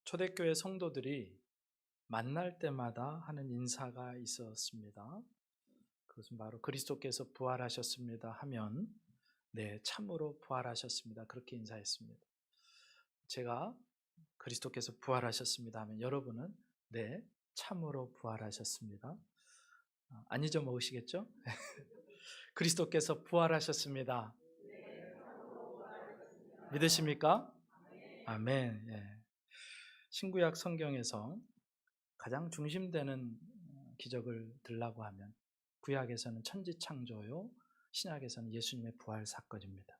초대교회 성도들이 만날 때마다 하는 인사가 있었습니다. 그것은 바로 그리스도께서 부활하셨습니다 하면 네, 참으로 부활하셨습니다. 그렇게 인사했습니다. 제가 그리스도께서 부활하셨습니다 하면 여러분은 네, 참으로 부활하셨습니다. 안 잊어먹으시겠죠? 그리스도께서 부활하셨습니다. 믿으십니까? 아멘. 예. 신구약 성경에서 가장 중심되는 기적을 들라고 하면 구약에서는 천지창조요, 신약에서는 예수님의 부활 사건입니다.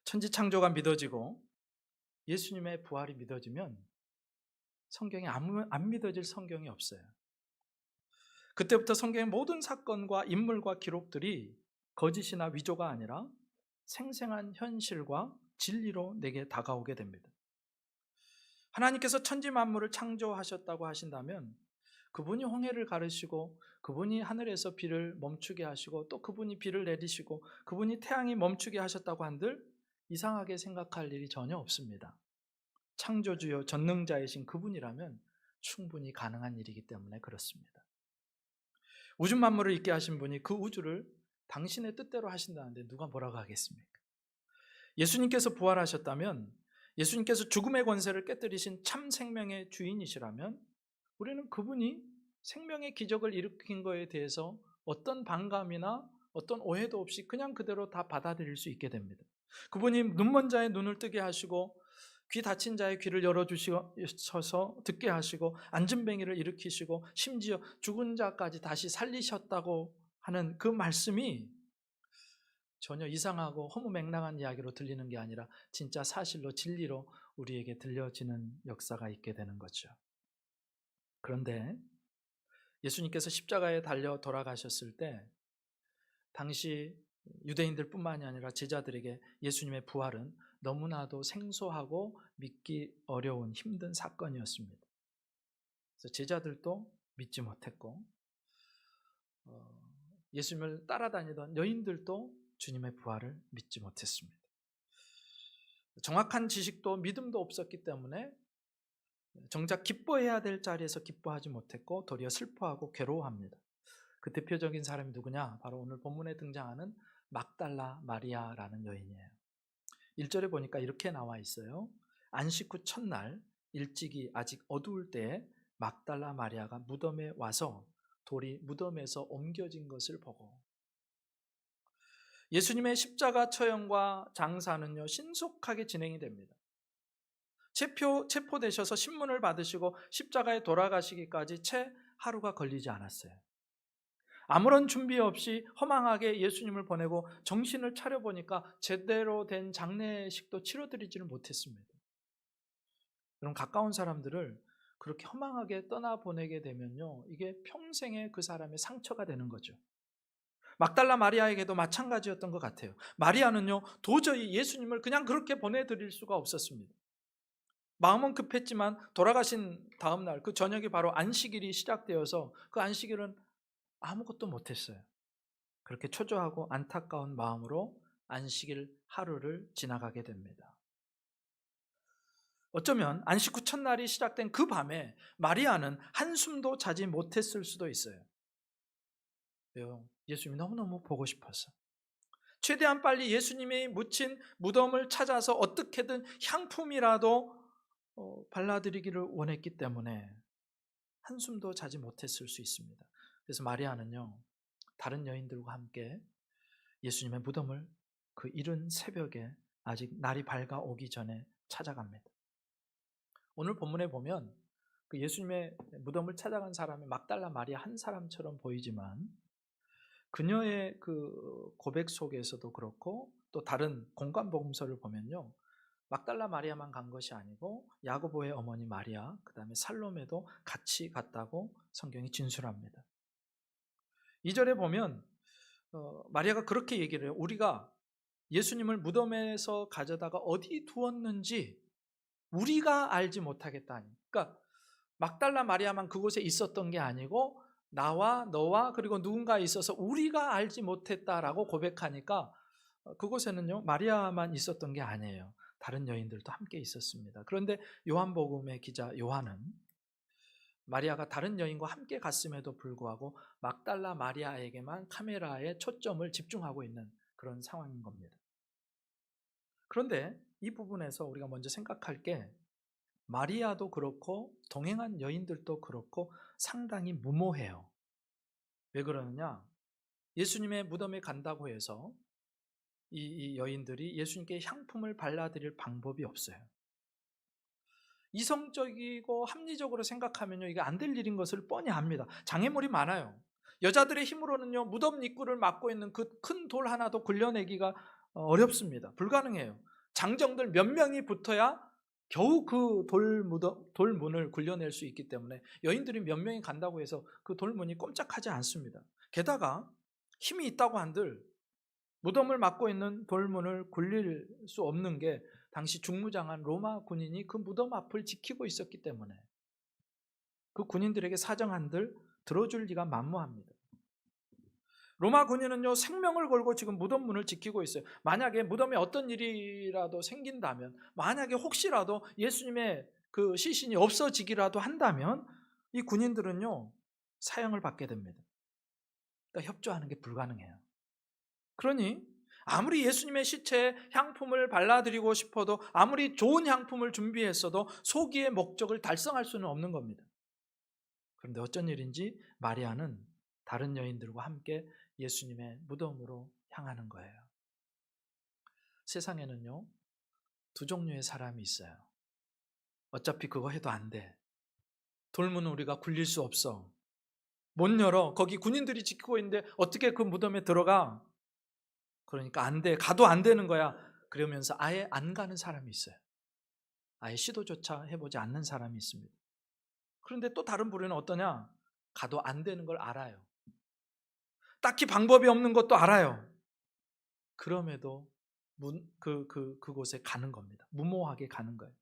천지창조가 믿어지고 예수님의 부활이 믿어지면 성경에 안 믿어질 성경이 없어요. 그때부터 성경의 모든 사건과 인물과 기록들이 거짓이나 위조가 아니라 생생한 현실과 진리로 내게 다가오게 됩니다. 하나님께서 천지 만물을 창조하셨다고 하신다면 그분이 홍해를 가르시고 그분이 하늘에서 비를 멈추게 하시고 또 그분이 비를 내리시고 그분이 태양이 멈추게 하셨다고 한들 이상하게 생각할 일이 전혀 없습니다. 창조주요 전능자이신 그분이라면 충분히 가능한 일이기 때문에 그렇습니다. 우주 만물을 있게 하신 분이 그 우주를 당신의 뜻대로 하신다는데 누가 뭐라고 하겠습니까? 예수님께서 부활하셨다면, 예수님께서 죽음의 권세를 깨뜨리신 참 생명의 주인이시라면 우리는 그분이 생명의 기적을 일으킨 것에 대해서 어떤 반감이나 어떤 오해도 없이 그냥 그대로 다 받아들일 수 있게 됩니다. 그분이 눈먼 자의 눈을 뜨게 하시고 귀 닫힌 자의 귀를 열어주셔서 듣게 하시고 안진뱅이를 일으키시고 심지어 죽은 자까지 다시 살리셨다고 하는 그 말씀이 전혀 이상하고 허무맹랑한 이야기로 들리는 게 아니라 진짜 사실로 진리로 우리에게 들려지는 역사가 있게 되는 거죠. 그런데 예수님께서 십자가에 달려 돌아가셨을 때 당시 유대인들뿐만이 아니라 제자들에게 예수님의 부활은 너무나도 생소하고 믿기 어려운 힘든 사건이었습니다. 그래서 제자들도 믿지 못했고 예수님을 따라다니던 여인들도 주님의 부활을 믿지 못했습니다. 정확한 지식도 믿음도 없었기 때문에 정작 기뻐해야 될 자리에서 기뻐하지 못했고 도리어 슬퍼하고 괴로워합니다. 그 대표적인 사람이 누구냐? 바로 오늘 본문에 등장하는 막달라 마리아라는 여인이에요. 1절에 보니까 이렇게 나와 있어요. 안식 후 첫날 일찍이 아직 어두울 때에 막달라 마리아가 무덤에 와서 돌이 무덤에서 옮겨진 것을 보고, 예수님의 십자가 처형과 장사는요 신속하게 진행이 됩니다. 체포되셔서 신문을 받으시고 십자가에 돌아가시기까지 채 하루가 걸리지 않았어요. 아무런 준비 없이 허망하게 예수님을 보내고 정신을 차려보니까 제대로 된 장례식도 치러드리지를 못했습니다. 그럼 가까운 사람들을 그렇게 허망하게 떠나보내게 되면요, 이게 평생의 그 사람의 상처가 되는 거죠. 막달라 마리아에게도 마찬가지였던 것 같아요. 마리아는요 도저히 예수님을 그냥 그렇게 보내드릴 수가 없었습니다. 마음은 급했지만 돌아가신 다음 날 그 저녁이 바로 안식일이 시작되어서 그 안식일은 아무것도 못했어요. 그렇게 초조하고 안타까운 마음으로 안식일 하루를 지나가게 됩니다. 어쩌면 안식 후 첫날이 시작된 그 밤에 마리아는 한숨도 자지 못했을 수도 있어요. 왜요? 예수님이 너무너무 보고 싶어서. 최대한 빨리 예수님이 묻힌 무덤을 찾아서 어떻게든 향품이라도 발라드리기를 원했기 때문에 한숨도 자지 못했을 수 있습니다. 그래서 마리아는요 다른 여인들과 함께 예수님의 무덤을 그 이른 새벽에 아직 날이 밝아오기 전에 찾아갑니다. 오늘 본문에 보면 그 예수님의 무덤을 찾아간 사람이 막달라 마리아 한 사람처럼 보이지만 그녀의 그 고백 속에서도 그렇고 또 다른 공관복음서를 보면요 막달라 마리아만 간 것이 아니고 야고보의 어머니 마리아, 그 다음에 살로메도 같이 갔다고 성경이 진술합니다. 2절에 보면 마리아가 그렇게 얘기를 해요. 우리가 예수님을 무덤에서 가져다가 어디 두었는지 우리가 알지 못하겠다니. 그러니까 막달라 마리아만 그곳에 있었던 게 아니고 나와 너와 그리고 누군가 있어서 우리가 알지 못했다라고 고백하니까 그곳에는요 마리아만 있었던 게 아니에요. 다른 여인들도 함께 있었습니다. 그런데 요한복음의 기자 요한은 마리아가 다른 여인과 함께 갔음에도 불구하고 막달라 마리아에게만 카메라의 초점을 집중하고 있는 그런 상황인 겁니다. 그런데 이 부분에서 우리가 먼저 생각할 게 마리아도 그렇고 동행한 여인들도 그렇고 상당히 무모해요. 왜 그러느냐? 예수님의 무덤에 간다고 해서 이 여인들이 예수님께 향품을 발라드릴 방법이 없어요. 이성적이고 합리적으로 생각하면요, 이게 안 될 일인 것을 뻔히 압니다. 장애물이 많아요. 여자들의 힘으로는요, 무덤 입구를 막고 있는 그 큰 돌 하나도 굴려내기가 어렵습니다. 불가능해요. 장정들 몇 명이 붙어야 겨우 그 돌문을 굴려낼 수 있기 때문에 여인들이 몇 명이 간다고 해서 그 돌문이 꼼짝하지 않습니다. 게다가 힘이 있다고 한들 무덤을 막고 있는 돌문을 굴릴 수 없는 게 당시 중무장한 로마 군인이 그 무덤 앞을 지키고 있었기 때문에 그 군인들에게 사정한들 들어줄 리가 만무합니다. 로마 군인은요, 생명을 걸고 지금 무덤 문을 지키고 있어요. 만약에 무덤에 어떤 일이라도 생긴다면, 만약에 혹시라도 예수님의 그 시신이 없어지기라도 한다면 이 군인들은요, 사형을 받게 됩니다. 그러니까 협조하는 게 불가능해요. 그러니 아무리 예수님의 시체에 향품을 발라드리고 싶어도, 아무리 좋은 향품을 준비했어도 소기의 목적을 달성할 수는 없는 겁니다. 그런데 어쩐 일인지 마리아는 다른 여인들과 함께 예수님의 무덤으로 향하는 거예요. 세상에는요, 두 종류의 사람이 있어요. 어차피 그거 해도 안 돼. 돌문은 우리가 굴릴 수 없어. 못 열어. 거기 군인들이 지키고 있는데 어떻게 그 무덤에 들어가? 그러니까 안 돼. 가도 안 되는 거야. 그러면서 아예 안 가는 사람이 있어요. 아예 시도조차 해보지 않는 사람이 있습니다. 그런데 또 다른 부류는 어떠냐? 가도 안 되는 걸 알아요. 딱히 방법이 없는 것도 알아요. 그럼에도 그곳에 가는 겁니다. 무모하게 가는 거예요.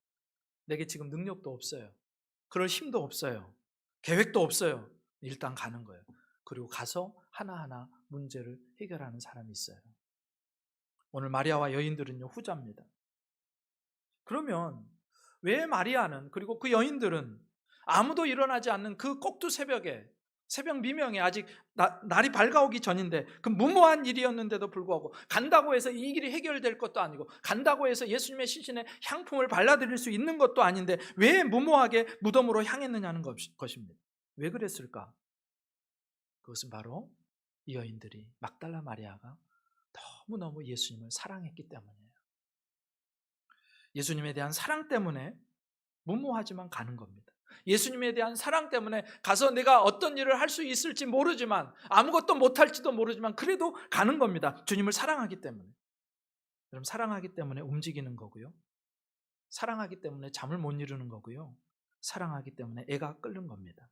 내게 지금 능력도 없어요. 그럴 힘도 없어요. 계획도 없어요. 일단 가는 거예요. 그리고 가서 하나하나 문제를 해결하는 사람이 있어요. 오늘 마리아와 여인들은요, 후자입니다. 그러면 왜 마리아는, 그리고 그 여인들은 아무도 일어나지 않는 그 꼭두 새벽에, 새벽 미명에 아직 날이 밝아오기 전인데 그 무모한 일이었는데도 불구하고 간다고 해서 이 일이 해결될 것도 아니고 간다고 해서 예수님의 시신에 향품을 발라드릴 수 있는 것도 아닌데 왜 무모하게 무덤으로 향했느냐는 것입니다. 왜 그랬을까? 그것은 바로 이 여인들이, 막달라 마리아가 너무너무 예수님을 사랑했기 때문이에요. 예수님에 대한 사랑 때문에 무모하지만 가는 겁니다. 예수님에 대한 사랑 때문에 가서 내가 어떤 일을 할 수 있을지 모르지만, 아무것도 못할지도 모르지만 그래도 가는 겁니다. 주님을 사랑하기 때문에. 여러분, 사랑하기 때문에 움직이는 거고요. 사랑하기 때문에 잠을 못 이루는 거고요. 사랑하기 때문에 애가 끓는 겁니다.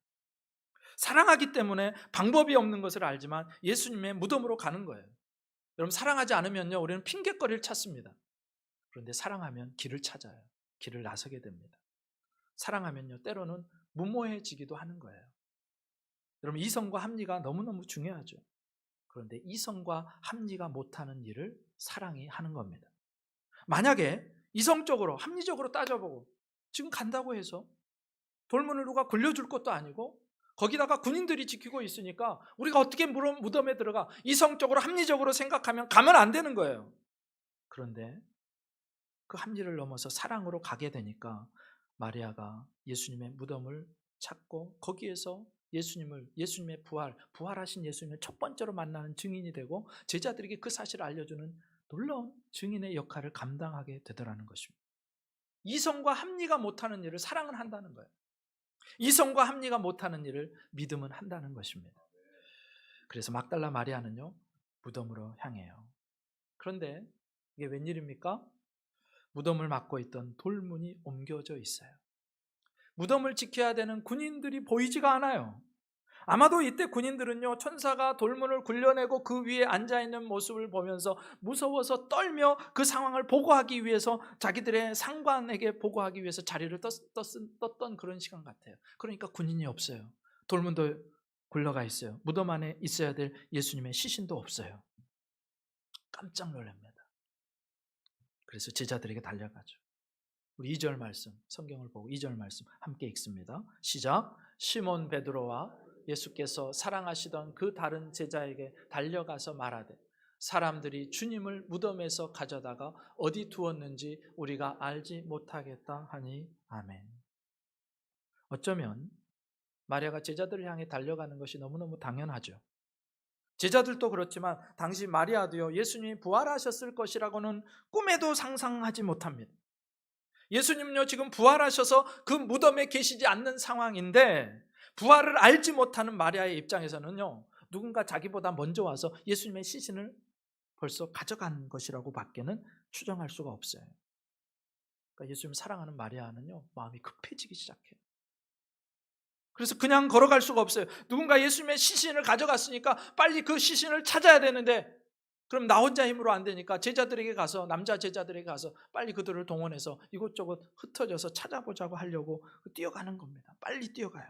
사랑하기 때문에 방법이 없는 것을 알지만 예수님의 무덤으로 가는 거예요. 여러분, 사랑하지 않으면요, 우리는 핑곗거리를 찾습니다. 그런데 사랑하면 길을 찾아요. 길을 나서게 됩니다. 사랑하면요, 때로는 무모해지기도 하는 거예요. 여러분, 이성과 합리가 너무너무 중요하죠. 그런데 이성과 합리가 못하는 일을 사랑이 하는 겁니다. 만약에 이성적으로, 합리적으로 따져보고 지금 간다고 해서 돌문을 누가 굴려줄 것도 아니고 거기다가 군인들이 지키고 있으니까 우리가 어떻게 무덤에 들어가? 이성적으로, 합리적으로 생각하면 가면 안 되는 거예요. 그런데 그 합리를 넘어서 사랑으로 가게 되니까 마리아가 예수님의 무덤을 찾고 거기에서 예수님의 부활하신 예수님을 첫 번째로 만나는 증인이 되고 제자들에게 그 사실을 알려주는 놀라운 증인의 역할을 감당하게 되더라는 것입니다. 이성과 합리가 못하는 일을 사랑은 한다는 거예요. 이성과 합리가 못하는 일을 믿음은 한다는 것입니다. 그래서 막달라 마리아는요, 무덤으로 향해요. 그런데 이게 웬일입니까? 무덤을 막고 있던 돌문이 옮겨져 있어요. 무덤을 지켜야 되는 군인들이 보이지가 않아요. 아마도 이때 군인들은요, 천사가 돌문을 굴려내고 그 위에 앉아있는 모습을 보면서 무서워서 떨며 그 상황을 보고하기 위해서, 자기들의 상관에게 보고하기 위해서 자리를 떴던 그런 시간 같아요. 그러니까 군인이 없어요. 돌문도 굴러가 있어요. 무덤 안에 있어야 될 예수님의 시신도 없어요. 깜짝 놀랍니다. 그래서 제자들에게 달려가죠. 우리 2절 말씀, 성경을 보고 2절 말씀 함께 읽습니다. 시작. 시몬 베드로와 예수께서 사랑하시던 그 다른 제자에게 달려가서 말하되 사람들이 주님을 무덤에서 가져다가 어디 두었는지 우리가 알지 못하겠다 하니 아멘. 어쩌면 마리아가 제자들을 향해 달려가는 것이 너무너무 당연하죠. 제자들도 그렇지만 당시 마리아도요, 예수님이 부활하셨을 것이라고는 꿈에도 상상하지 못합니다. 예수님은요, 지금 부활하셔서 그 무덤에 계시지 않는 상황인데 부활을 알지 못하는 마리아의 입장에서는요, 누군가 자기보다 먼저 와서 예수님의 시신을 벌써 가져간 것이라고 밖에는 추정할 수가 없어요. 그러니까 예수님을 사랑하는 마리아는요, 마음이 급해지기 시작해요. 그래서 그냥 걸어갈 수가 없어요. 누군가 예수님의 시신을 가져갔으니까 빨리 그 시신을 찾아야 되는데 그럼 나 혼자 힘으로 안 되니까 제자들에게 가서, 남자 제자들에게 가서 빨리 그들을 동원해서 이곳저곳 흩어져서 찾아보자고 하려고 뛰어가는 겁니다. 빨리 뛰어가요.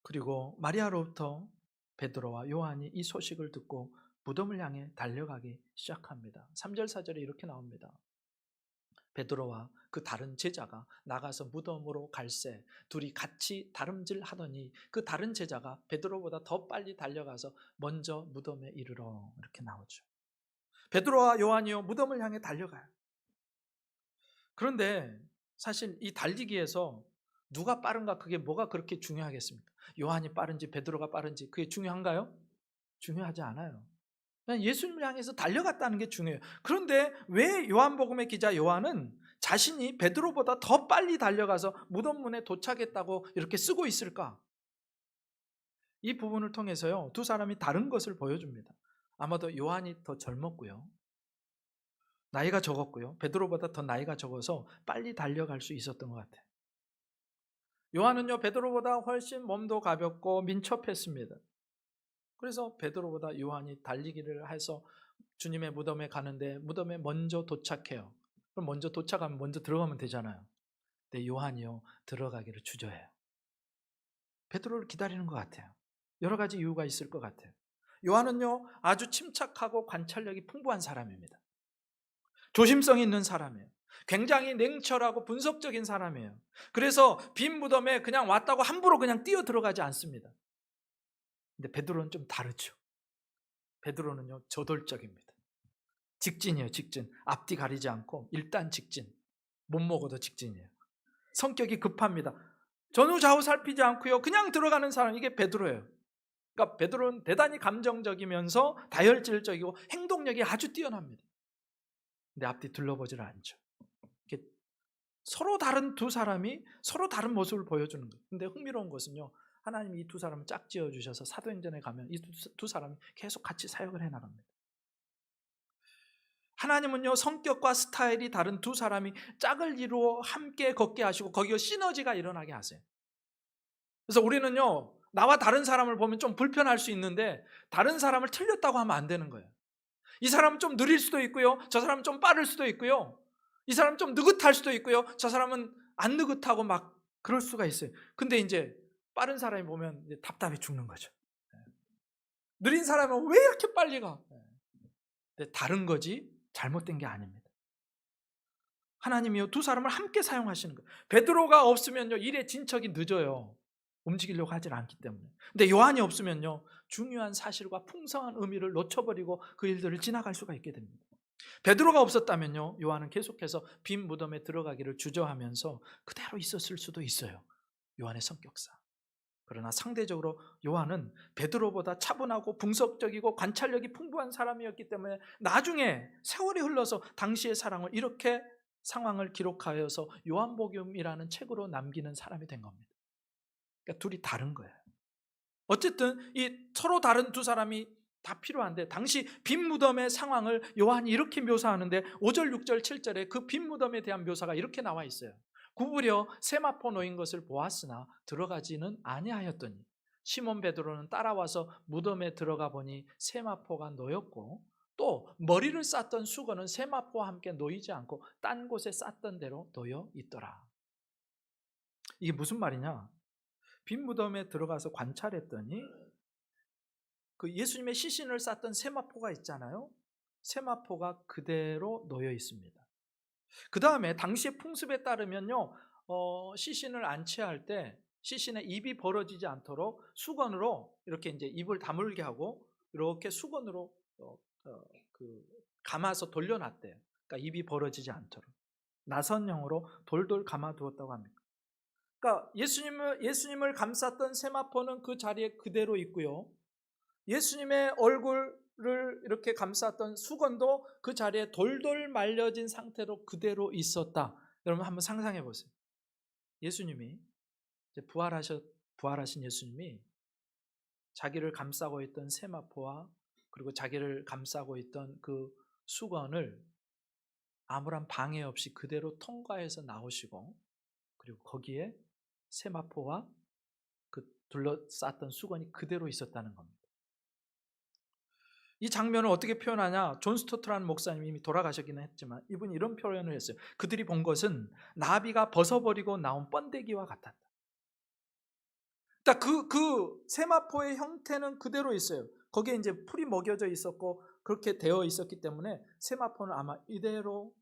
그리고 마리아로부터 베드로와 요한이 이 소식을 듣고 무덤을 향해 달려가기 시작합니다. 3절 4절에 이렇게 나옵니다. 베드로와 그 다른 제자가 나가서 무덤으로 갈새 둘이 같이 다름질 하더니 그 다른 제자가 베드로보다 더 빨리 달려가서 먼저 무덤에 이르러, 이렇게 나오죠. 베드로와 요한이요, 무덤을 향해 달려가요. 그런데 사실 이 달리기에서 누가 빠른가, 그게 뭐가 그렇게 중요하겠습니까? 요한이 빠른지 베드로가 빠른지 그게 중요한가요? 중요하지 않아요. 그냥 예수님을 향해서 달려갔다는 게 중요해요. 그런데 왜 요한복음의 기자 요한은 자신이 베드로보다 더 빨리 달려가서 무덤 문에 도착했다고 이렇게 쓰고 있을까? 이 부분을 통해서요, 두 사람이 다른 것을 보여줍니다. 아마도 요한이 더 젊었고요, 나이가 적었고요, 베드로보다 더 나이가 적어서 빨리 달려갈 수 있었던 것 같아요. 요한은요, 베드로보다 훨씬 몸도 가볍고 민첩했습니다. 그래서 베드로보다 요한이 달리기를 해서 주님의 무덤에 가는데 무덤에 먼저 도착해요. 그럼 먼저 도착하면 먼저 들어가면 되잖아요. 근데 요한이요, 들어가기를 주저해요. 베드로를 기다리는 것 같아요. 여러 가지 이유가 있을 것 같아요. 요한은요, 아주 침착하고 관찰력이 풍부한 사람입니다. 조심성이 있는 사람이에요. 굉장히 냉철하고 분석적인 사람이에요. 그래서 빈 무덤에 그냥 왔다고 함부로 그냥 뛰어 들어가지 않습니다. 근데 베드로는 좀 다르죠. 베드로는요, 저돌적입니다. 직진이에요, 직진. 앞뒤 가리지 않고 일단 직진. 못 먹어도 직진이에요. 성격이 급합니다. 전후 좌우 살피지 않고요, 그냥 들어가는 사람, 이게 베드로예요. 그러니까 베드로는 대단히 감정적이면서 다혈질적이고 행동력이 아주 뛰어납니다. 근데 앞뒤 둘러보질 않죠. 이렇게 서로 다른 두 사람이 서로 다른 모습을 보여주는 거예요. 근데 흥미로운 것은요, 하나님이 이 두 사람을 짝지어 주셔서 사도행전에 가면 이 두 사람이 계속 같이 사역을 해나갑니다. 하나님은요, 성격과 스타일이 다른 두 사람이 짝을 이루어 함께 걷게 하시고 거기에 시너지가 일어나게 하세요. 그래서 우리는요, 나와 다른 사람을 보면 좀 불편할 수 있는데 다른 사람을 틀렸다고 하면 안 되는 거예요. 이 사람은 좀 느릴 수도 있고요, 저 사람은 좀 빠를 수도 있고요, 이 사람은 좀 느긋할 수도 있고요, 저 사람은 안 느긋하고 막 그럴 수가 있어요. 근데 이제 빠른 사람이 보면 이제 답답해 죽는 거죠. 느린 사람은 왜 이렇게 빨리 가? 근데 다른 거지 잘못된 게 아닙니다. 하나님이요, 두 사람을 함께 사용하시는 거예요. 베드로가 없으면요, 일의 진척이 늦어요. 움직이려고 하질 않기 때문에. 근데 요한이 없으면요, 중요한 사실과 풍성한 의미를 놓쳐버리고 그 일들을 지나갈 수가 있게 됩니다. 베드로가 없었다면요, 요한은 계속해서 빈 무덤에 들어가기를 주저하면서 그대로 있었을 수도 있어요. 요한의 성격상. 그러나 상대적으로 요한은 베드로보다 차분하고 분석적이고 관찰력이 풍부한 사람이었기 때문에 나중에 세월이 흘러서 당시의 사랑을 이렇게 상황을 기록하여서 요한복음이라는 책으로 남기는 사람이 된 겁니다. 그러니까 둘이 다른 거예요. 어쨌든 이 서로 다른 두 사람이 다 필요한데 당시 빈 무덤의 상황을 요한이 이렇게 묘사하는데 5절, 6절, 7절에 그 빈 무덤에 대한 묘사가 이렇게 나와 있어요. 구부려 세마포 놓인 것을 보았으나 들어가지는 아니하였더니 시몬 베드로는 따라와서 무덤에 들어가 보니 세마포가 놓였고 또 머리를 쌌던 수건은 세마포와 함께 놓이지 않고 딴 곳에 쌌던 대로 놓여 있더라. 이게 무슨 말이냐? 빈 무덤에 들어가서 관찰했더니 그 예수님의 시신을 쌌던 세마포가 있잖아요. 세마포가 그대로 놓여 있습니다. 그 다음에 당시의 풍습에 따르면요, 시신을 안치할 때 시신의 입이 벌어지지 않도록 수건으로 이렇게 이제 입을 다물게 하고 이렇게 수건으로 어, 어, 그 감아서 돌려놨대요. 그러니까 입이 벌어지지 않도록 나선형으로 돌돌 감아두었다고 합니다. 그러니까 예수님을 감쌌던 세마포는 그 자리에 그대로 있고요. 예수님의 얼굴을 이렇게 감쌌던 수건도 그 자리에 돌돌 말려진 상태로 그대로 있었다. 여러분 한번 상상해 보세요. 예수님이 이제 부활하신 예수님이 자기를 감싸고 있던 세마포와 그리고 자기를 감싸고 있던 그 수건을 아무런 방해 없이 그대로 통과해서 나오시고, 그리고 거기에 세마포와 그 둘러쌌던 수건이 그대로 있었다는 겁니다. 이 장면을 어떻게 표현하냐? 존 스토트라는 목사님이 이미 돌아가셨기는 했지만 이분이 이런 표현을 했어요. 그들이 본 것은 나비가 벗어버리고 나온 번데기와 같았다. 그러니까 그 세마포의 형태는 그대로 있어요. 거기에 이제 풀이 먹여져 있었고 그렇게 되어 있었기 때문에 세마포는 아마 이대로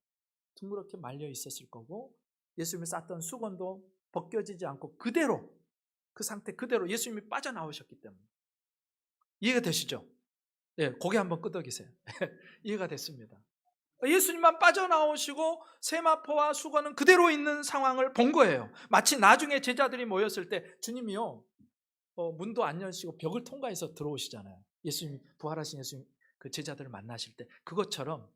둥그렇게 말려 있었을 거고, 예수님이 쌌던 수건도 벗겨지지 않고 그대로 그 상태 그대로 예수님이 빠져나오셨기 때문에. 이해가 되시죠? 네, 고개 한번 끄덕이세요. 이해가 됐습니다. 예수님만 빠져나오시고 세마포와 수건은 그대로 있는 상황을 본 거예요. 마치 나중에 제자들이 모였을 때 주님이요, 문도 안 여시고 벽을 통과해서 들어오시잖아요. 예수님, 부활하신 예수님 그 제자들을 만나실 때 그것처럼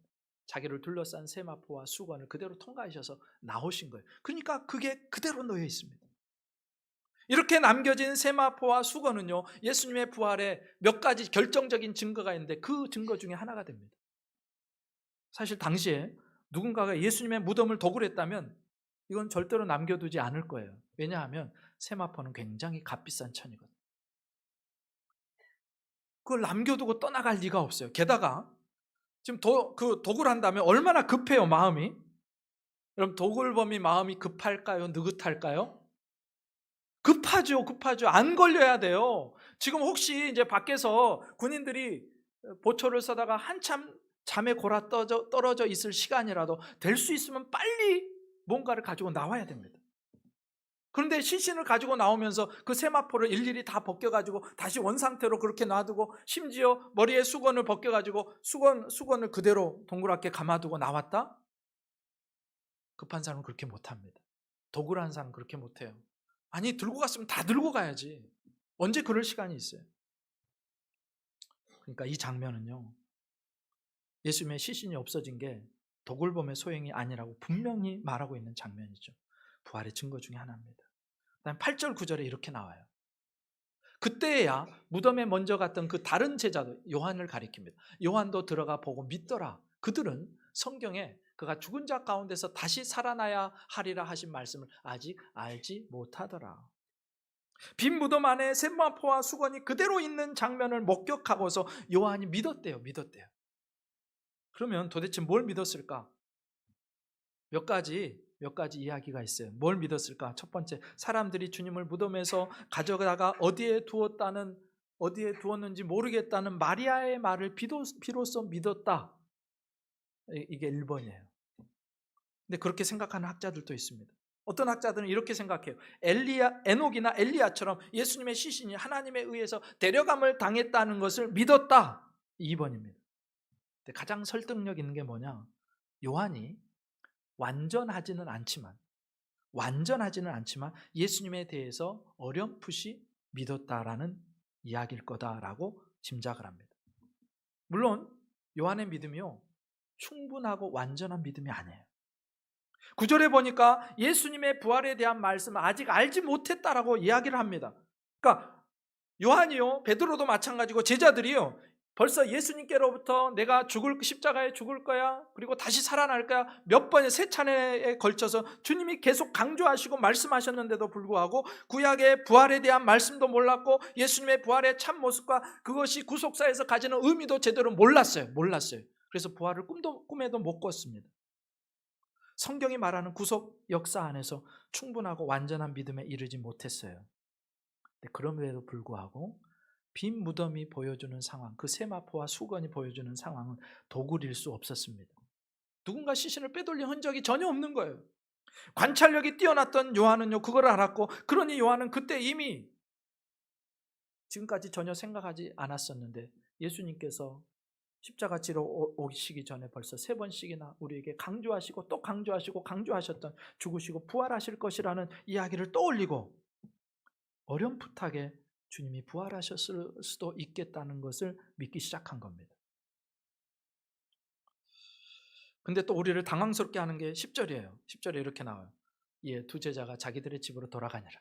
자기를 둘러싼 세마포와 수건을 그대로 통과하셔서 나오신 거예요. 그러니까 그게 그대로 놓여 있습니다. 이렇게 남겨진 세마포와 수건은요, 예수님의 부활에 몇 가지 결정적인 증거가 있는데 그 증거 중에 하나가 됩니다. 사실 당시에 누군가가 예수님의 무덤을 도굴했다면 이건 절대로 남겨두지 않을 거예요. 왜냐하면 세마포는 굉장히 값비싼 천이거든요. 그걸 남겨두고 떠나갈 리가 없어요. 게다가 지금 도굴한다면 얼마나 급해요, 마음이. 여러분, 도굴범이 마음이 급할까요? 느긋할까요? 급하죠, 급하죠. 안 걸려야 돼요. 지금 혹시 이제 밖에서 군인들이 보초를 서다가 한참 잠에 골아 떨어져 있을 시간이라도 될 수 있으면 빨리 뭔가를 가지고 나와야 됩니다. 그런데 시신을 가지고 나오면서 그 세마포를 일일이 다 벗겨가지고 다시 원상태로 그렇게 놔두고, 심지어 머리에 수건을 벗겨가지고 수건을 그대로 동그랗게 감아두고 나왔다? 급한 사람은 그렇게 못합니다. 도굴한 사람은 그렇게 못해요. 아니, 들고 갔으면 다 들고 가야지. 언제 그럴 시간이 있어요? 그러니까 이 장면은요, 예수님의 시신이 없어진 게 도굴범의 소행이 아니라고 분명히 말하고 있는 장면이죠. 부활의 증거 중에 하나입니다. 그다음 8절 9절에 이렇게 나와요. 그때야 무덤에 먼저 갔던 그 다른 제자도, 요한을 가리킵니다. 요한도 들어가 보고 믿더라. 그들은 성경에 그가 죽은 자 가운데서 다시 살아나야 하리라 하신 말씀을 아직 알지 못하더라. 빈 무덤 안에 세마포와 수건이 그대로 있는 장면을 목격하고서 요한이 믿었대요. 그러면 도대체 뭘 믿었을까? 몇 가지 이야기가 있어요. 뭘 믿었을까? 첫 번째, 사람들이 주님을 무덤에서 가져다가 어디에 두었는지 모르겠다는 마리아의 말을 비로소 믿었다. 이게 1번이에요. 근데 그렇게 생각하는 학자들도 있습니다. 어떤 학자들은 이렇게 생각해요. 에녹이나 엘리야처럼 예수님의 시신이 하나님에 의해서 데려감을 당했다는 것을 믿었다. 2번입니다. 근데 가장 설득력 있는 게 뭐냐? 요한이 완전하지는 않지만 예수님에 대해서 어렴풋이 믿었다라는 이야기일 거다라고 짐작을 합니다. 물론 요한의 믿음이요, 충분하고 완전한 믿음이 아니에요. 9절에 보니까 예수님의 부활에 대한 말씀을 아직 알지 못했다라고 이야기를 합니다. 그러니까 요한이요, 베드로도 마찬가지고 제자들이요, 벌써 예수님께로부터 내가 십자가에 죽을 거야, 그리고 다시 살아날 거야, 몇 번의 세 차례에 걸쳐서 주님이 계속 강조하시고 말씀하셨는데도 불구하고 구약의 부활에 대한 말씀도 몰랐고 예수님의 부활의 참 모습과 그것이 구속사에서 가지는 의미도 제대로 몰랐어요. 그래서 부활을 꿈에도 못 꿨습니다. 성경이 말하는 구속 역사 안에서 충분하고 완전한 믿음에 이르지 못했어요. 그럼에도 불구하고 빈 무덤이 보여주는 상황, 그 세마포와 수건이 보여주는 상황은 도굴일 수 없었습니다. 누군가 시신을 빼돌린 흔적이 전혀 없는 거예요. 관찰력이 뛰어났던 요한은요, 그걸 알았고, 그러니 요한은 그때 이미 지금까지 전혀 생각하지 않았었는데 예수님께서 십자가 지러 오시기 전에 벌써 3번씩이나 우리에게 강조하시고 또 강조하시고 강조하셨던 죽으시고 부활하실 것이라는 이야기를 떠올리고 어렴풋하게 주님이 부활하셨을 수도 있겠다는 것을 믿기 시작한 겁니다. 근데 또 우리를 당황스럽게 하는 게 10절이에요. 10절에 이렇게 나와요. 예, 2 제자가 자기들의 집으로 돌아가니라.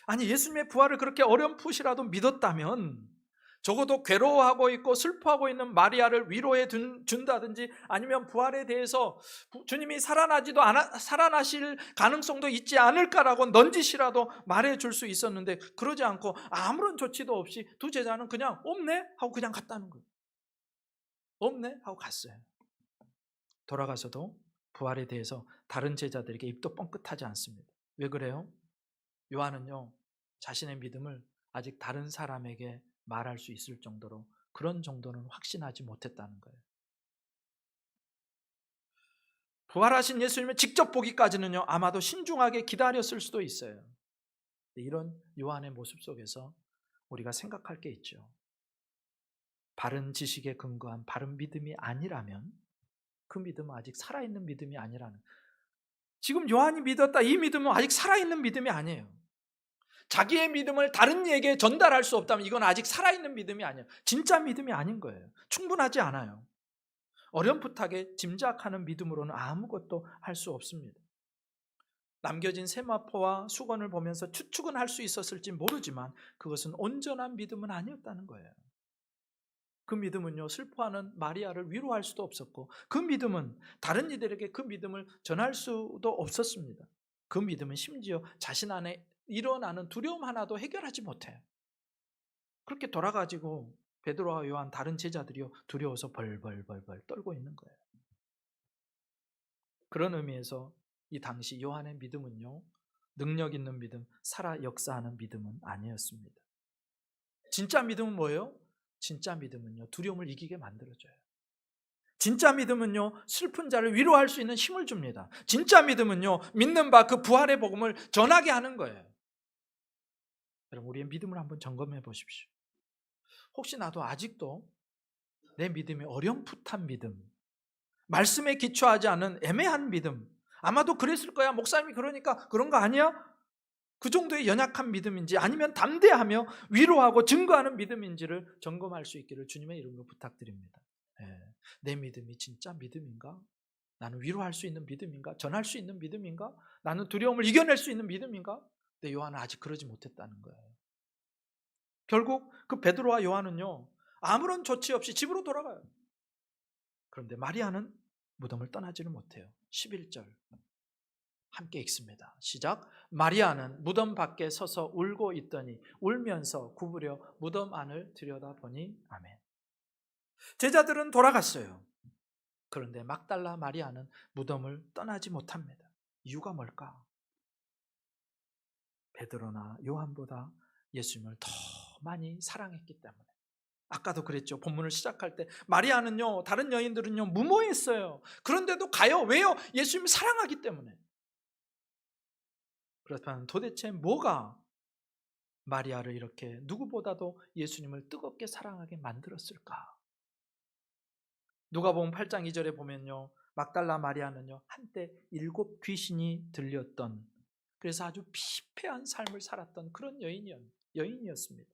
아니, 예수님의 부활을 그렇게 어렴풋이라도 믿었다면 적어도 괴로워하고 있고 슬퍼하고 있는 마리아를 위로해 준다든지 아니면 부활에 대해서 주님이 살아나실 가능성도 있지 않을까라고 넌지시라도 말해줄 수 있었는데 그러지 않고 아무런 조치도 없이 2 제자는 그냥 없네? 하고 그냥 갔다는 거예요. 없네? 하고 갔어요. 돌아가서도 부활에 대해서 다른 제자들에게 입도 뻥끗하지 않습니다. 왜 그래요? 요한은요, 자신의 믿음을 아직 다른 사람에게 말할 수 있을 정도로 그런 정도는 확신하지 못했다는 거예요. 부활하신 예수님을 직접 보기까지는요, 아마도 신중하게 기다렸을 수도 있어요. 이런 요한의 모습 속에서 우리가 생각할 게 있죠. 바른 지식에 근거한 바른 믿음이 아니라면 그 믿음은 아직 살아있는 믿음이 아니라는, 지금 요한이 믿었다 이 믿음은 아직 살아있는 믿음이 아니에요. 자기의 믿음을 다른 이에게 전달할 수 없다면 이건 아직 살아있는 믿음이 아니에요. 진짜 믿음이 아닌 거예요. 충분하지 않아요. 어렴풋하게 짐작하는 믿음으로는 아무것도 할 수 없습니다. 남겨진 세마포와 수건을 보면서 추측은 할 수 있었을지 모르지만 그것은 온전한 믿음은 아니었다는 거예요. 그 믿음은요, 슬퍼하는 마리아를 위로할 수도 없었고 그 믿음은 다른 이들에게 그 믿음을 전할 수도 없었습니다. 그 믿음은 심지어 자신 안에 일어나는 두려움 하나도 해결하지 못해요. 그렇게 돌아가지고 베드로와 요한 다른 제자들이요, 두려워서 벌벌벌벌 떨고 있는 거예요. 그런 의미에서 이 당시 요한의 믿음은요, 능력 있는 믿음, 살아 역사하는 믿음은 아니었습니다. 진짜 믿음은 뭐예요? 진짜 믿음은요, 두려움을 이기게 만들어줘요. 진짜 믿음은요, 슬픈 자를 위로할 수 있는 힘을 줍니다. 진짜 믿음은요, 믿는 바 그 부활의 복음을 전하게 하는 거예요. 여러분, 우리의 믿음을 한번 점검해 보십시오. 혹시 나도 아직도 내 믿음이 어렴풋한 믿음, 말씀에 기초하지 않은 애매한 믿음, 아마도 그랬을 거야, 목사님이 그러니까 그런 거 아니야? 그 정도의 연약한 믿음인지 아니면 담대하며 위로하고 증거하는 믿음인지를 점검할 수 있기를 주님의 이름으로 부탁드립니다. 내 믿음이 진짜 믿음인가? 나는 위로할 수 있는 믿음인가? 전할 수 있는 믿음인가? 나는 두려움을 이겨낼 수 있는 믿음인가? 근데 요한은 아직 그러지 못했다는 거예요. 결국 그 베드로와 요한은요, 아무런 조치 없이 집으로 돌아가요. 그런데 마리아는 무덤을 떠나지는 못해요. 11절 함께 읽습니다. 시작. 마리아는 무덤 밖에 서서 울고 있더니 울면서 구부려 무덤 안을 들여다보니. 아멘. 제자들은 돌아갔어요. 그런데 막달라 마리아는 무덤을 떠나지 못합니다. 이유가 뭘까? 베드로나 요한보다 예수님을 더 많이 사랑했기 때문에. 아까도 그랬죠. 본문을 시작할 때 마리아는요, 다른 여인들은요 무모했어요. 그런데도 가요. 왜요? 예수님을 사랑하기 때문에. 그렇다면 도대체 뭐가 마리아를 이렇게 누구보다도 예수님을 뜨겁게 사랑하게 만들었을까? 누가복음 8장 2절에 보면요, 막달라 마리아는요, 한때 7 귀신이 들렸던, 그래서 아주 피폐한 삶을 살았던 그런 여인이었습니다.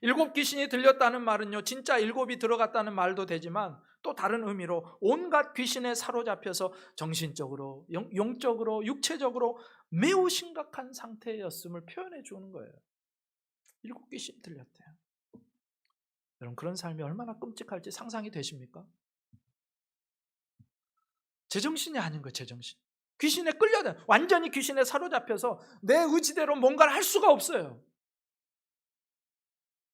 7 귀신이 들렸다는 말은요, 진짜 7이 들어갔다는 말도 되지만 또 다른 의미로 온갖 귀신에 사로잡혀서 정신적으로, 영적으로, 육체적으로 매우 심각한 상태였음을 표현해 주는 거예요. 7 귀신이 들렸대요. 여러분, 그런 삶이 얼마나 끔찍할지 상상이 되십니까? 제정신이 아닌 거예요. 제정신. 귀신에 끌려다, 완전히 귀신에 사로잡혀서 내 의지대로 뭔가를 할 수가 없어요.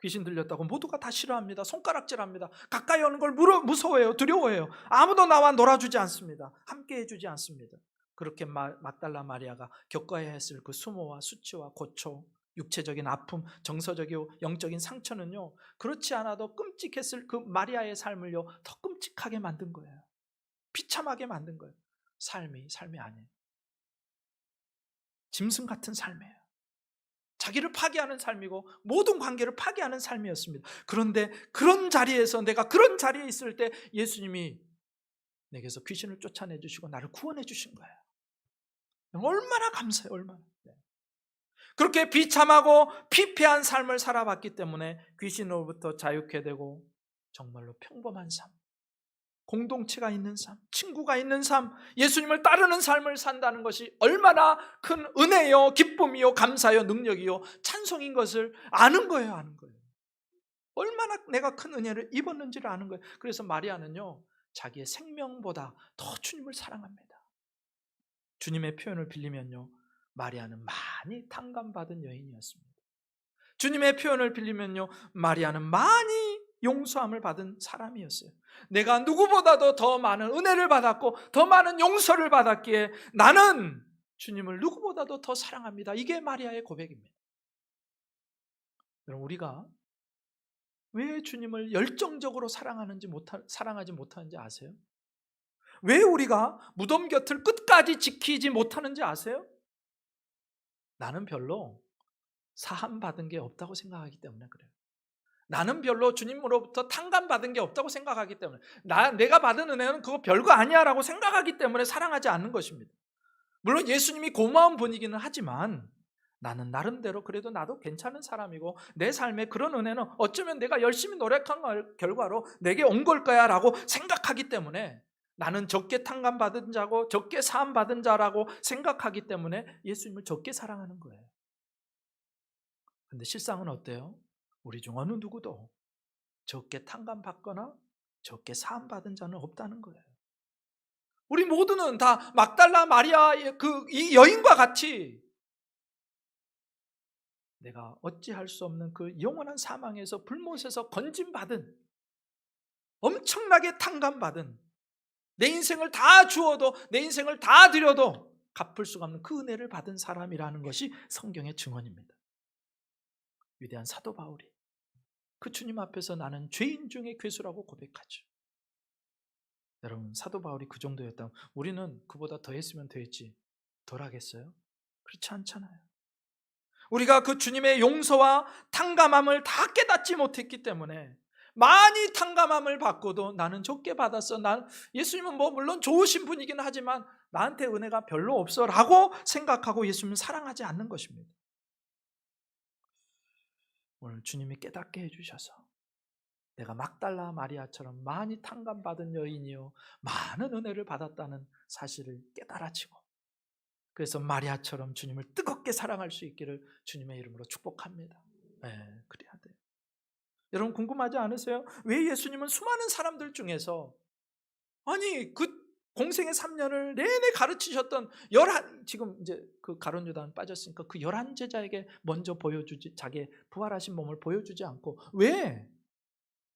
귀신 들렸다고 모두가 다 싫어합니다. 손가락질합니다. 가까이 오는 걸 무서워해요. 두려워해요. 아무도 나와 놀아주지 않습니다. 함께 해주지 않습니다. 그렇게 막달라 마리아가 겪어야 했을 그 수모와 수치와 고초, 육체적인 아픔, 정서적이고 영적인 상처는요, 그렇지 않아도 끔찍했을 그 마리아의 삶을요 더 끔찍하게 만든 거예요. 비참하게 만든 거예요. 삶이 아니에요. 짐승 같은 삶이에요. 자기를 파괴하는 삶이고 모든 관계를 파괴하는 삶이었습니다. 그런데 그런 자리에서, 내가 그런 자리에 있을 때 예수님이 내게서 귀신을 쫓아내 주시고 나를 구원해 주신 거예요. 얼마나 감사해요. 얼마나. 그렇게 비참하고 피폐한 삶을 살아봤기 때문에 귀신으로부터 자유케 되고 정말로 평범한 삶, 공동체가 있는 삶, 친구가 있는 삶, 예수님을 따르는 삶을 산다는 것이 얼마나 큰 은혜요, 기쁨이요, 감사요, 능력이요, 찬송인 것을 아는 거예요. 아는 거예요. 얼마나 내가 큰 은혜를 입었는지를 아는 거예요. 그래서 마리아는요, 자기의 생명보다 더 주님을 사랑합니다. 주님의 표현을 빌리면요, 마리아는 많이 탕감받은 여인이었습니다. 주님의 표현을 빌리면요, 마리아는 많이 용서함을 받은 사람이었어요. 내가 누구보다도 더 많은 은혜를 받았고 더 많은 용서를 받았기에 나는 주님을 누구보다도 더 사랑합니다. 이게 마리아의 고백입니다. 여러분, 우리가 왜 주님을 열정적으로 사랑하지 못하는지 아세요? 왜 우리가 무덤 곁을 끝까지 지키지 못하는지 아세요? 나는 별로 사함 받은 게 없다고 생각하기 때문에 그래요. 나는 별로 주님으로부터 탕감받은 게 없다고 생각하기 때문에, 내가 받은 은혜는 그거 별거 아니야 라고 생각하기 때문에 사랑하지 않는 것입니다. 물론 예수님이 고마운 분이기는 하지만 나는 나름대로 그래도 나도 괜찮은 사람이고 내 삶에 그런 은혜는 어쩌면 내가 열심히 노력한 결과로 내게 온 걸 거야 라고 생각하기 때문에, 나는 적게 탕감받은 자고 적게 사함받은 자라고 생각하기 때문에 예수님을 적게 사랑하는 거예요. 근데 실상은 어때요? 우리 중 어느 누구도 적게 탕감받거나 적게 사함받은 자는 없다는 거예요. 우리 모두는 다 막달라 마리아의 이 여인과 같이 내가 어찌할 수 없는 그 영원한 사망에서 불못에서 건짐받은, 엄청나게 탕감받은, 내 인생을 다 주어도 내 인생을 다 드려도 갚을 수가 없는 그 은혜를 받은 사람이라는 것이 성경의 증언입니다. 위대한 사도 바울이 그 주님 앞에서 나는 죄인 중에 괴수라고 고백하죠. 여러분, 사도 바울이 그 정도였다면 우리는 그보다 더 했으면 됐지 덜 하겠어요? 그렇지 않잖아요. 우리가 그 주님의 용서와 탕감함을 다 깨닫지 못했기 때문에 많이 탕감함을 받고도 나는 적게 받았어. 예수님은 물론 좋으신 분이긴 하지만 나한테 은혜가 별로 없어 라고 생각하고 예수님을 사랑하지 않는 것입니다. 오늘 주님이 깨닫게 해주셔서 내가 막달라 마리아처럼 많이 탕감받은 여인이요 많은 은혜를 받았다는 사실을 깨달아지고, 그래서 마리아처럼 주님을 뜨겁게 사랑할 수 있기를 주님의 이름으로 축복합니다. 네, 그래야 돼요. 여러분, 궁금하지 않으세요? 왜 예수님은 수많은 사람들 중에서, 아니 그 공생의 3년을 내내 가르치셨던 지금 이제 그 가룟 유다는 빠졌으니까 그 11제자에게 먼저 보여주지, 자기의 부활하신 몸을 보여주지 않고 왜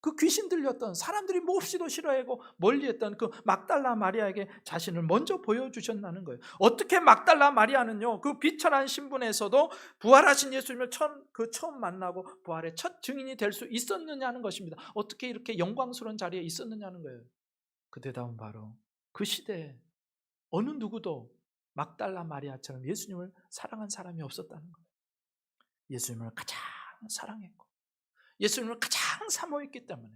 그 귀신 들렸던, 사람들이 몹시도 싫어하고 멀리했던 그 막달라 마리아에게 자신을 먼저 보여주셨다는 거예요. 어떻게 막달라 마리아는요, 그 비천한 신분에서도 부활하신 예수님을 처음 만나고 부활의 첫 증인이 될 수 있었느냐는 것입니다. 어떻게 이렇게 영광스러운 자리에 있었느냐는 거예요. 그 대답은 바로 그 시대에 어느 누구도 막달라 마리아처럼 예수님을 사랑한 사람이 없었다는 거예요. 예수님을 가장 사랑했고 예수님을 가장 사모했기 때문에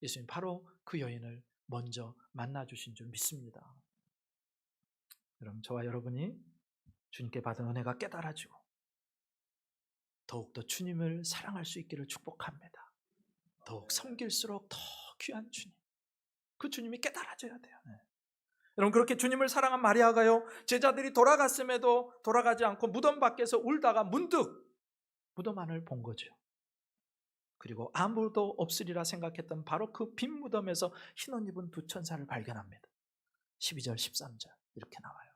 예수님 바로 그 여인을 먼저 만나주신 줄 믿습니다. 여러분, 저와 여러분이 주님께 받은 은혜가 깨달아지고 더욱더 주님을 사랑할 수 있기를 축복합니다. 더욱 섬길수록 더 귀한 주님, 그 주님이 깨달아져야 돼요. 여러분, 그렇게 주님을 사랑한 마리아가요, 제자들이 돌아갔음에도 돌아가지 않고 무덤 밖에서 울다가 문득 무덤 안을 본 거죠. 그리고 아무도 없으리라 생각했던 바로 그 빈 무덤에서 흰옷 입은 두 천사를 발견합니다. 12절 13절 이렇게 나와요.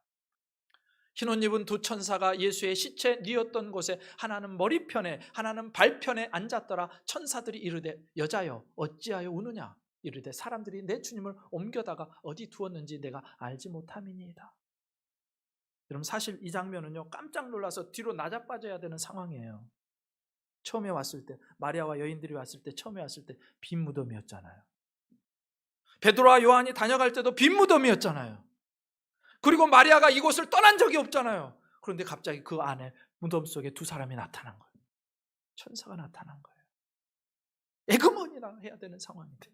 흰옷 입은 두 천사가 예수의 시체 뉘었던 곳에 하나는 머리편에 하나는 발편에 앉았더라. 천사들이 이르되 여자여 어찌하여 우느냐. 이르되 사람들이 내 주님을 옮겨다가 어디 두었는지 내가 알지 못함이니이다. 여러분, 사실 이 장면은요, 깜짝 놀라서 뒤로 나자빠져야 되는 상황이에요. 처음에 왔을 때, 마리아와 여인들이 왔을 때, 처음에 왔을 때 빈 무덤이었잖아요. 베드로와 요한이 다녀갈 때도 빈 무덤이었잖아요. 그리고 마리아가 이곳을 떠난 적이 없잖아요. 그런데 갑자기 그 안에 무덤 속에 두 사람이 나타난 거예요. 천사가 나타난 거예요. 에그머니라 해야 되는 상황인데,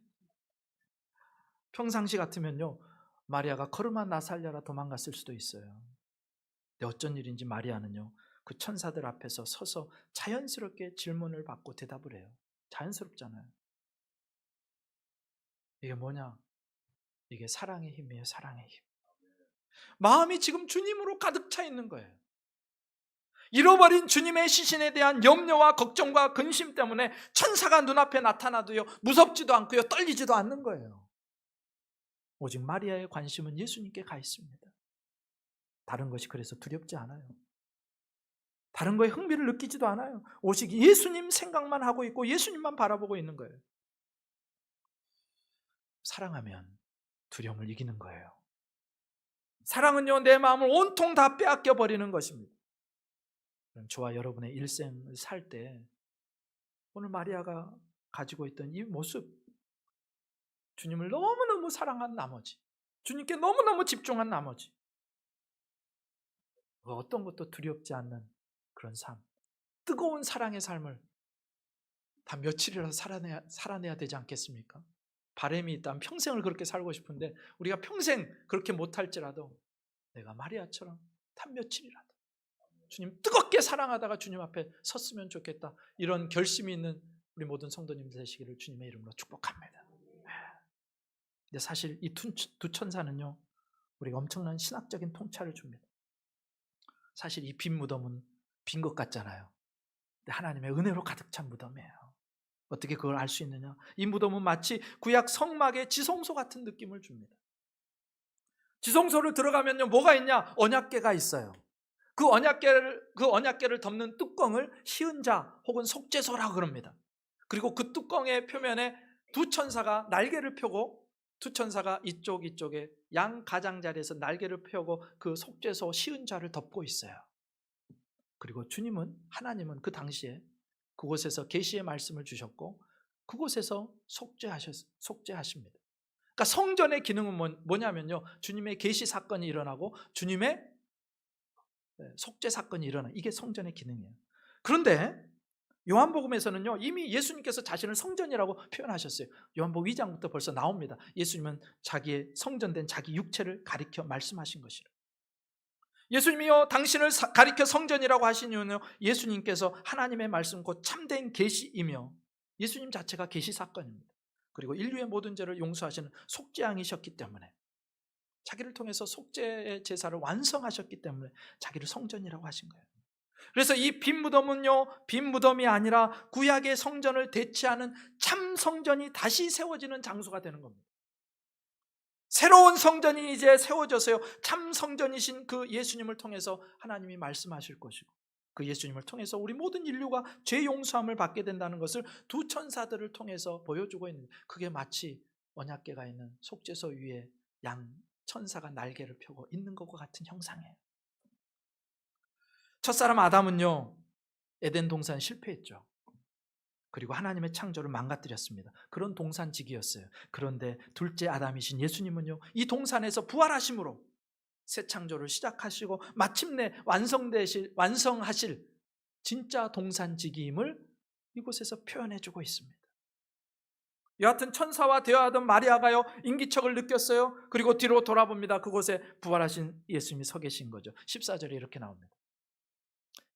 평상시 같으면요 마리아가 걸음아 나 살려라 도망갔을 수도 있어요. 근데 어쩐 일인지 마리아는요 그 천사들 앞에서 서서 자연스럽게 질문을 받고 대답을 해요. 자연스럽잖아요. 이게 뭐냐? 이게 사랑의 힘이에요. 사랑의 힘. 마음이 지금 주님으로 가득 차 있는 거예요. 잃어버린 주님의 시신에 대한 염려와 걱정과 근심 때문에 천사가 눈앞에 나타나도요 무섭지도 않고요 떨리지도 않는 거예요. 오직 마리아의 관심은 예수님께 가 있습니다. 다른 것이 그래서 두렵지 않아요. 다른 거에 흥미를 느끼지도 않아요. 오직 예수님 생각만 하고 있고 예수님만 바라보고 있는 거예요. 사랑하면 두려움을 이기는 거예요. 사랑은요 내 마음을 온통 다 빼앗겨 버리는 것입니다. 저와 여러분의 일생을 살 때 오늘 마리아가 가지고 있던 이 모습, 주님을 너무너무 사랑한 나머지, 주님께 너무너무 집중한 나머지 어떤 것도 두렵지 않는 그런 삶, 뜨거운 사랑의 삶을 다 며칠이라도 살아내야 되지 않겠습니까? 바람이 있다면 평생을 그렇게 살고 싶은데 우리가 평생 그렇게 못할지라도 내가 마리아처럼 단 며칠이라도 주님 뜨겁게 사랑하다가 주님 앞에 섰으면 좋겠다, 이런 결심이 있는 우리 모든 성도님들 되시기를 주님의 이름으로 축복합니다. 근데 사실 이 두 천사는요 우리가 엄청난 신학적인 통찰을 줍니다. 사실 이 빈 무덤은 빈 것 같잖아요. 근데 하나님의 은혜로 가득 찬 무덤이에요. 어떻게 그걸 알 수 있느냐? 이 무덤은 마치 구약 성막의 지성소 같은 느낌을 줍니다. 지성소를 들어가면요 뭐가 있냐? 언약궤가 있어요. 그 언약궤를 덮는 뚜껑을 시은자 혹은 속죄소라고 그럽니다. 그리고 그 뚜껑의 표면에 두 천사가 날개를 펴고, 두 천사가 이쪽에 양 가장자리에서 날개를 펴고 그 속죄소 시은자를 덮고 있어요. 그리고 하나님은 그 당시에 그곳에서 계시의 말씀을 주셨고 그곳에서 속죄하십니다. 그러니까 성전의 기능은 뭐냐면요 주님의 계시 사건이 일어나고 주님의 속죄 사건이 일어나, 이게 성전의 기능이에요. 그런데 요한복음에서는요 이미 예수님께서 자신을 성전이라고 표현하셨어요. 요한복음 2장부터 벌써 나옵니다. 예수님은 자기의 성전된 자기 육체를 가리켜 말씀하신 것이라. 예수님이요 당신을 가리켜 성전이라고 하신 이유는 예수님께서 하나님의 말씀 곧 참된 계시이며 예수님 자체가 계시 사건입니다. 그리고 인류의 모든 죄를 용서하시는 속죄양이셨기 때문에, 자기를 통해서 속죄의 제사를 완성하셨기 때문에 자기를 성전이라고 하신 거예요. 그래서 이 빈 무덤은요 빈 무덤이 아니라 구약의 성전을 대체하는 참 성전이 다시 세워지는 장소가 되는 겁니다. 새로운 성전이 이제 세워져서요 참 성전이신 그 예수님을 통해서 하나님이 말씀하실 것이고, 그 예수님을 통해서 우리 모든 인류가 죄 용서함을 받게 된다는 것을 두 천사들을 통해서 보여주고 있는, 그게 마치 언약궤가 있는 속죄소 위에 양 천사가 날개를 펴고 있는 것과 같은 형상이에요. 첫사람 아담은요 에덴 동산 실패했죠. 그리고 하나님의 창조를 망가뜨렸습니다. 그런 동산지기였어요. 그런데 둘째 아담이신 예수님은요 이 동산에서 부활하심으로 새 창조를 시작하시고 마침내 완성하실 진짜 동산지기임을 이곳에서 표현해주고 있습니다. 여하튼 천사와 대화하던 마리아가요 인기척을 느꼈어요. 그리고 뒤로 돌아봅니다. 그곳에 부활하신 예수님이 서 계신 거죠. 14절에 이렇게 나옵니다.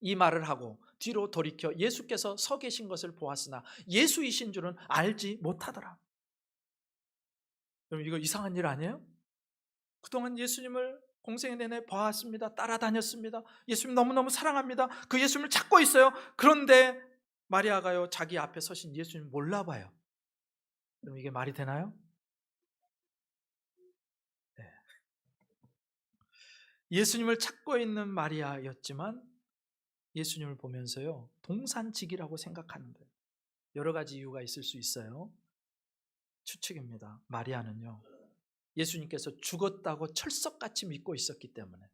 이 말을 하고 뒤로 돌이켜 예수께서 서 계신 것을 보았으나 예수이신 줄은 알지 못하더라. 여러분 이거 이상한 일 아니에요? 그동안 예수님을 공생애 내내 봐왔습니다. 따라다녔습니다. 예수님 너무너무 사랑합니다. 그 예수님을 찾고 있어요. 그런데 마리아가요 자기 앞에 서신 예수님 몰라봐요. 그럼 이게 말이 되나요? 네. 예수님을 찾고 있는 마리아였지만 예수님을 보면서요 동산직이라고 생각하는 거예요. 여러 가지 이유가 있을 수 있어요. 추측입니다. 마리아는요 예수님께서 죽었다고 철석같이 믿고 있었기 때문에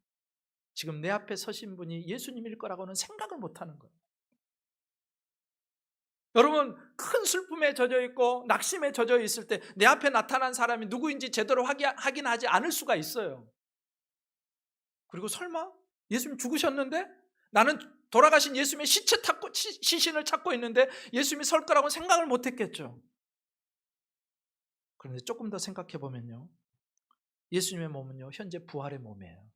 지금 내 앞에 서신 분이 예수님일 거라고는 생각을 못하는 거예요. 여러분, 큰 슬픔에 젖어 있고 낙심에 젖어 있을 때 내 앞에 나타난 사람이 누구인지 제대로 확인하지 않을 수가 있어요. 그리고 설마 예수님 죽으셨는데 나는 돌아가신 예수님의 시신을 찾고 있는데 예수님이 설 거라고 생각을 못 했겠죠. 그런데 조금 더 생각해 보면요, 예수님의 몸은요 현재 부활의 몸이에요.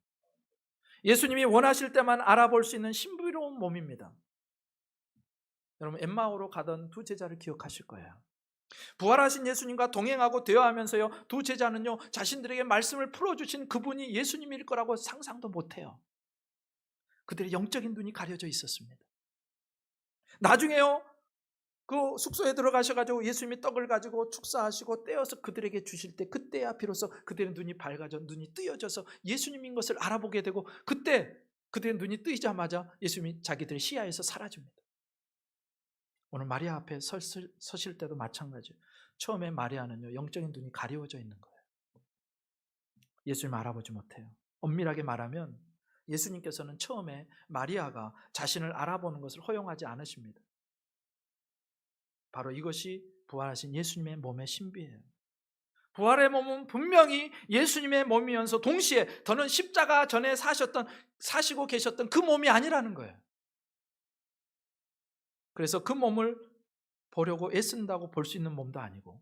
예수님이 원하실 때만 알아볼 수 있는 신비로운 몸입니다. 여러분, 엠마오로 가던 두 제자를 기억하실 거예요. 부활하신 예수님과 동행하고 대화하면서요, 두 제자는요 자신들에게 말씀을 풀어주신 그분이 예수님일 거라고 상상도 못해요. 그들의 영적인 눈이 가려져 있었습니다. 나중에요, 그 숙소에 들어가셔가지고 예수님이 떡을 가지고 축사하시고 떼어서 그들에게 주실 때, 그때야 비로소 그들의 눈이 밝아져 눈이 뜨여져서 예수님인 것을 알아보게 되고, 그때 그들의 눈이 뜨이자마자 예수님이 자기들의 시야에서 사라집니다. 오늘 마리아 앞에 서실 때도 마찬가지예요. 처음에 마리아는요 영적인 눈이 가려워져 있는 거예요. 예수님 알아보지 못해요. 엄밀하게 말하면 예수님께서는 처음에 마리아가 자신을 알아보는 것을 허용하지 않으십니다. 바로 이것이 부활하신 예수님의 몸의 신비예요. 부활의 몸은 분명히 예수님의 몸이면서 동시에 더는 십자가 전에 사시고 계셨던 그 몸이 아니라는 거예요. 그래서 그 몸을 보려고 애쓴다고 볼 수 있는 몸도 아니고,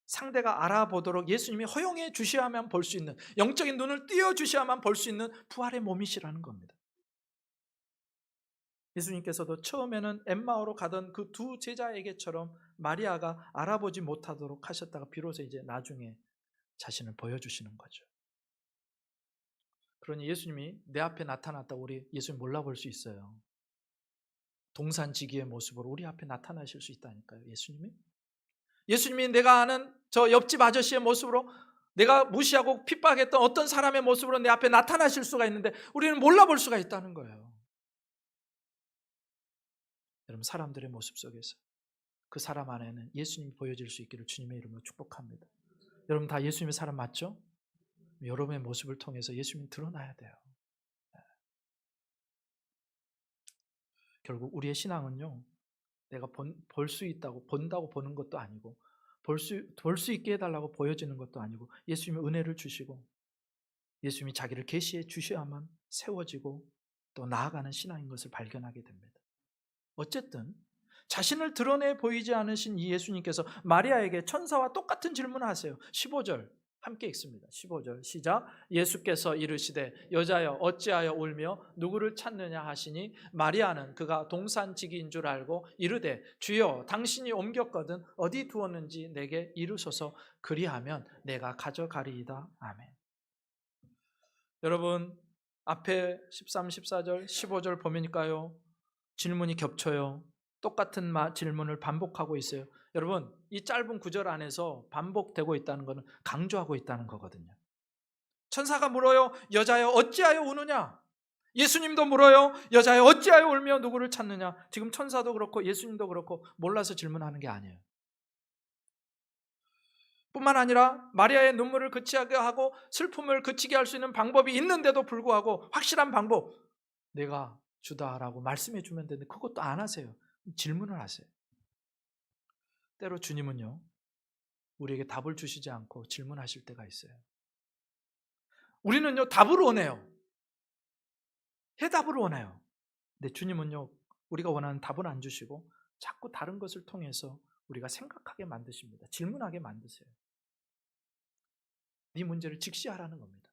상대가 알아보도록 예수님이 허용해 주셔야만 볼 수 있는, 영적인 눈을 띄워주셔야만 볼 수 있는 부활의 몸이시라는 겁니다. 예수님께서도 처음에는 엠마오로 가던 그 두 제자에게처럼 마리아가 알아보지 못하도록 하셨다가 비로소 이제 나중에 자신을 보여주시는 거죠. 그러니 예수님이 내 앞에 나타났다고 우리 예수님 몰라볼 수 있어요. 동산지기의 모습으로 우리 앞에 나타나실 수 있다니까요. 예수님이 내가 아는 저 옆집 아저씨의 모습으로, 내가 무시하고 핍박했던 어떤 사람의 모습으로 내 앞에 나타나실 수가 있는데 우리는 몰라볼 수가 있다는 거예요. 여러분, 사람들의 모습 속에서 그 사람 안에는 예수님이 보여질 수 있기를 주님의 이름으로 축복합니다. 여러분 다 예수님의 사람 맞죠? 여러분의 모습을 통해서 예수님이 드러나야 돼요. 결국 우리의 신앙은요, 내가 볼 수 있다고, 본다고 보는 것도 아니고, 볼 수 있게 해달라고 보여지는 것도 아니고, 예수님이 은혜를 주시고 예수님이 자기를 계시해 주셔야만 세워지고 또 나아가는 신앙인 것을 발견하게 됩니다. 어쨌든 자신을 드러내 보이지 않으신 이 예수님께서 마리아에게 천사와 똑같은 질문을 하세요. 15절 함께 읽습니다. 15절 시작. 예수께서 이르시되 여자여 어찌하여 울며 누구를 찾느냐 하시니 마리아는 그가 동산지기인 줄 알고 이르되 주여 당신이 옮겼거든 어디 두었는지 내게 이르소서 그리하면 내가 가져가리이다. 아멘. 여러분 앞에 13, 14절, 15절 보니까요 질문이 겹쳐요. 똑같은 질문을 반복하고 있어요. 여러분 이 짧은 구절 안에서 반복되고 있다는 것은 강조하고 있다는 거거든요. 천사가 물어요. 여자여 어찌하여 우느냐? 예수님도 물어요. 여자여 어찌하여 울며 누구를 찾느냐? 지금 천사도 그렇고 예수님도 그렇고 몰라서 질문하는 게 아니에요. 뿐만 아니라 마리아의 눈물을 그치게 하고 슬픔을 그치게 할 수 있는 방법이 있는데도 불구하고 확실한 방법, 내가 주다라고 말씀해 주면 되는데 그것도 안 하세요. 질문을 하세요. 때로 주님은요 우리에게 답을 주시지 않고 질문하실 때가 있어요. 우리는요 답을 원해요. 해답을 원해요. 근데 주님은요 우리가 원하는 답은 안 주시고 자꾸 다른 것을 통해서 우리가 생각하게 만드십니다. 질문하게 만드세요. 네 문제를 직시하라는 겁니다.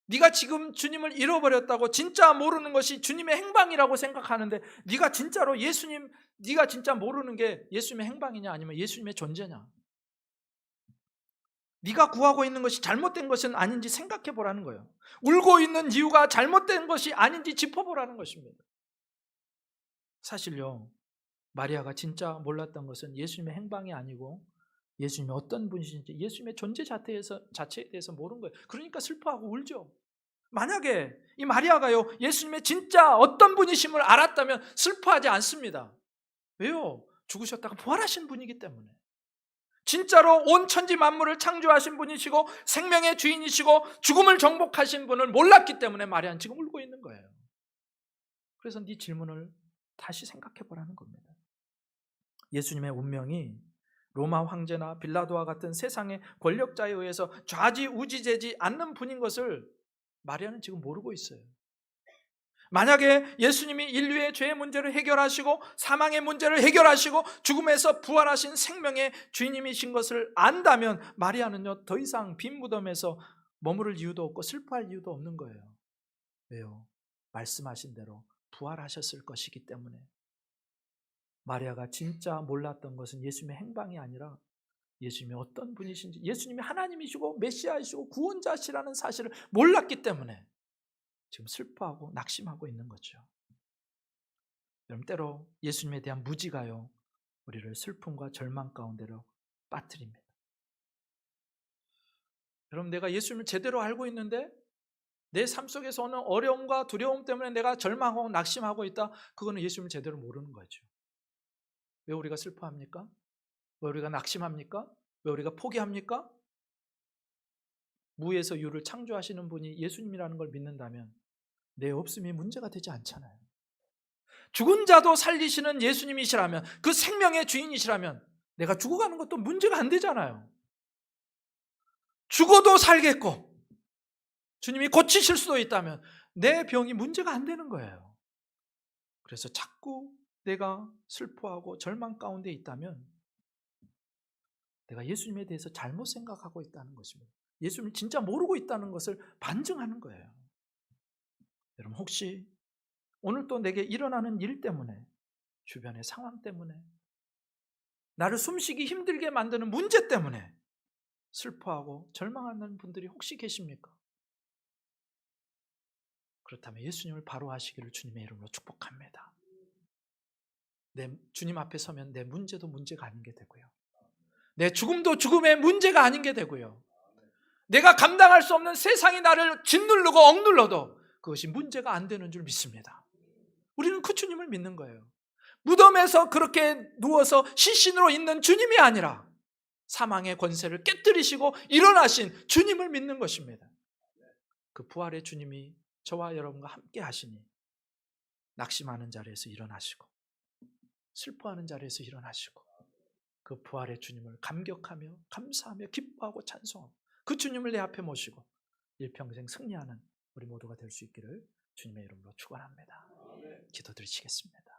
네가 지금 주님을 잃어버렸다고 진짜 모르는 것이 주님의 행방이라고 생각하는데 네가 진짜로 네가 진짜 모르는 게 예수님의 행방이냐 아니면 예수님의 존재냐? 네가 구하고 있는 것이 잘못된 것은 아닌지 생각해 보라는 거예요. 울고 있는 이유가 잘못된 것이 아닌지 짚어보라는 것입니다. 사실요 마리아가 진짜 몰랐던 것은 예수님의 행방이 아니고 예수님이 어떤 분이신지 예수님의 존재 자체에 대해서 모르는 거예요. 그러니까 슬퍼하고 울죠. 만약에 이 마리아가요 예수님의 진짜 어떤 분이심을 알았다면 슬퍼하지 않습니다. 왜요? 죽으셨다가 부활하신 분이기 때문에. 진짜로 온 천지 만물을 창조하신 분이시고 생명의 주인이시고 죽음을 정복하신 분을 몰랐기 때문에 마리아는 지금 울고 있는 거예요. 그래서 네 질문을 다시 생각해 보라는 겁니다. 예수님의 운명이 로마 황제나 빌라도와 같은 세상의 권력자에 의해서 좌지우지되지 않는 분인 것을 마리아는 지금 모르고 있어요. 만약에 예수님이 인류의 죄의 문제를 해결하시고 사망의 문제를 해결하시고 죽음에서 부활하신 생명의 주인님이신 것을 안다면 마리아는요, 더 이상 빈 무덤에서 머무를 이유도 없고 슬퍼할 이유도 없는 거예요. 왜요? 말씀하신 대로 부활하셨을 것이기 때문에. 마리아가 진짜 몰랐던 것은 예수님의 행방이 아니라 예수님이 어떤 분이신지, 예수님이 하나님이시고 메시아이시고 구원자시라는 사실을 몰랐기 때문에 지금 슬퍼하고 낙심하고 있는 거죠. 여러분, 때로 예수님에 대한 무지가요, 우리를 슬픔과 절망 가운데로 빠뜨립니다. 여러분, 내가 예수님을 제대로 알고 있는데 내 삶 속에서 오는 어려움과 두려움 때문에 내가 절망하고 낙심하고 있다, 그거는 예수님을 제대로 모르는 거죠. 왜 우리가 슬퍼합니까? 왜 우리가 낙심합니까? 왜 우리가 포기합니까? 무에서 유를 창조하시는 분이 예수님이라는 걸 믿는다면 내 없음이 문제가 되지 않잖아요. 죽은 자도 살리시는 예수님이시라면, 그 생명의 주인이시라면 내가 죽어가는 것도 문제가 안 되잖아요. 죽어도 살겠고 주님이 고치실 수도 있다면 내 병이 문제가 안 되는 거예요. 그래서 자꾸 내가 슬퍼하고 절망 가운데 있다면 내가 예수님에 대해서 잘못 생각하고 있다는 것입니다. 예수님을 진짜 모르고 있다는 것을 반증하는 거예요. 여러분, 혹시 오늘 또 내게 일어나는 일 때문에, 주변의 상황 때문에, 나를 숨쉬기 힘들게 만드는 문제 때문에 슬퍼하고 절망하는 분들이 혹시 계십니까? 그렇다면 예수님을 바로 하시기를 주님의 이름으로 축복합니다. 주님 앞에 서면 내 문제도 문제가 아닌 게 되고요, 내 죽음도 죽음의 문제가 아닌 게 되고요, 내가 감당할 수 없는 세상이 나를 짓누르고 억눌러도 그것이 문제가 안 되는 줄 믿습니다. 우리는 그 주님을 믿는 거예요. 무덤에서 그렇게 누워서 시신으로 있는 주님이 아니라 사망의 권세를 깨뜨리시고 일어나신 주님을 믿는 것입니다. 그 부활의 주님이 저와 여러분과 함께 하시니 낙심하는 자리에서 일어나시고 슬퍼하는 자리에서 일어나시고 그 부활의 주님을 감격하며 감사하며 기뻐하고 찬송하고 그 주님을 내 앞에 모시고 일평생 승리하는 우리 모두가 될 수 있기를 주님의 이름으로 축원합니다. 기도드리시겠습니다.